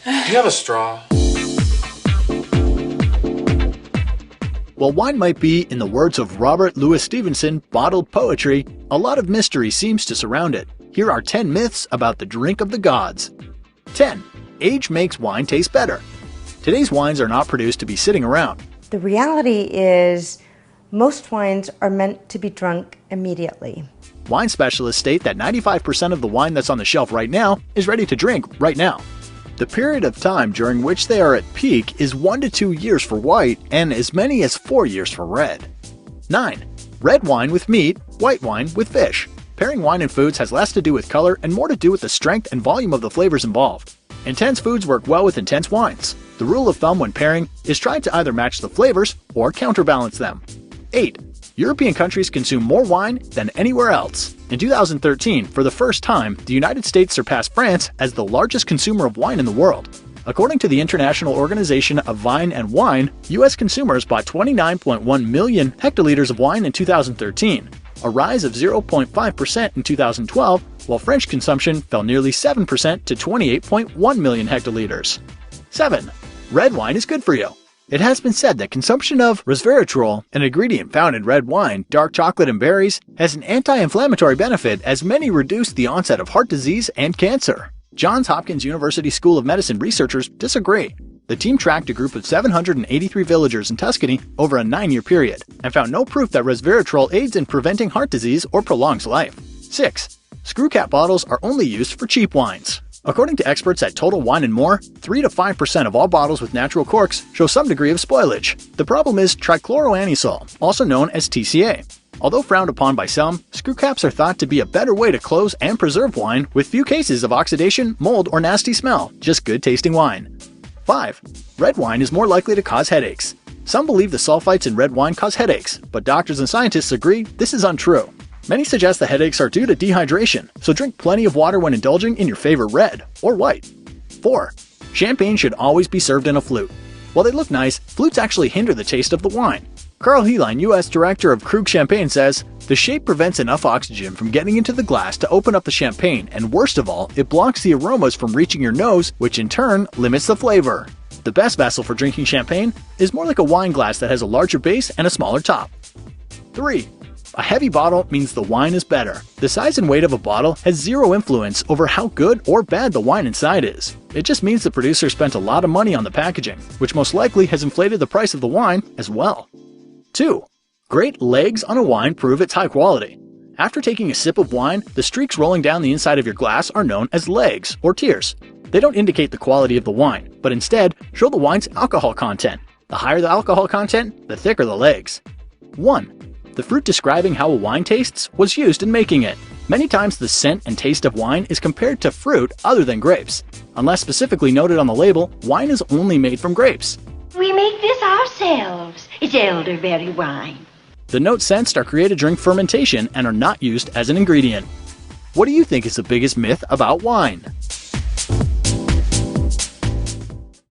Do you have a straw? While wine might be, in the words of Robert Louis Stevenson, bottled poetry, a lot of mystery seems to surround it. Here are 10 myths about the drink of the gods. 10. Age makes wine taste better. Today's wines are not produced to be sitting around. The reality is most wines are meant to be drunk immediately. Wine specialists state that 95% of the wine that's on the shelf right now is ready to drink right now. The period of time during which they are at peak is 1 to 2 years for white and as many as 4 years for red. 9. Red wine with meat, white wine with fish. Pairing wine and foods has less to do with color and more to do with the strength and volume of the flavors involved. Intense foods work well with intense wines. The rule of thumb when pairing is try to either match the flavors or counterbalance them. 8. European countries consume more wine than anywhere else. In 2013, for the first time, the United States surpassed France as the largest consumer of wine in the world. According to the International Organization of Vine and Wine, U.S. consumers bought 29.1 million hectoliters of wine in 2013, a rise of 0.5% in 2012, while French consumption fell nearly 7% to 28.1 million hectoliters. 7. Red wine is good for you. It has been said that consumption of resveratrol, an ingredient found in red wine, dark chocolate, and berries, has an anti-inflammatory benefit as many reduce the onset of heart disease and cancer. Johns Hopkins University School of Medicine researchers disagree. The team tracked a group of 783 villagers in Tuscany over a 9-year period and found no proof that resveratrol aids in preventing heart disease or prolongs life. 6. Screw cap bottles are only used for cheap wines. According to experts at Total Wine & More, 3 to 5% of all bottles with natural corks show some degree of spoilage. The problem is trichloroanisole, also known as TCA. Although frowned upon by some, screw caps are thought to be a better way to close and preserve wine with few cases of oxidation, mold, or nasty smell, just good tasting wine. 5. Red wine is more likely to cause headaches. Some believe the sulfites in red wine cause headaches, but doctors and scientists agree this is untrue. Many suggest the headaches are due to dehydration, so drink plenty of water when indulging in your favorite red or white. 4. Champagne should always be served in a flute. While they look nice, flutes actually hinder the taste of the wine. Carl Heline, U.S. Director of Krug Champagne, says, "The shape prevents enough oxygen from getting into the glass to open up the champagne, and worst of all, it blocks the aromas from reaching your nose, which in turn limits the flavor." The best vessel for drinking champagne is more like a wine glass that has a larger base and a smaller top. 3. A heavy bottle means the wine is better. The size and weight of a bottle has zero influence over how good or bad the wine inside is. It just means the producer spent a lot of money on the packaging, which most likely has inflated the price of the wine as well. 2. Great legs on a wine prove its high quality. After taking a sip of wine, the streaks rolling down the inside of your glass are known as legs or tears. They don't indicate the quality of the wine, but instead show the wine's alcohol content. The higher the alcohol content, the thicker the legs. 1. The fruit describing how a wine tastes was used in making it. Many times the scent and taste of wine is compared to fruit other than grapes. Unless specifically noted on the label, wine is only made from grapes. We make this ourselves. It's elderberry wine. The notes sensed are created during fermentation and are not used as an ingredient. What do you think is the biggest myth about wine?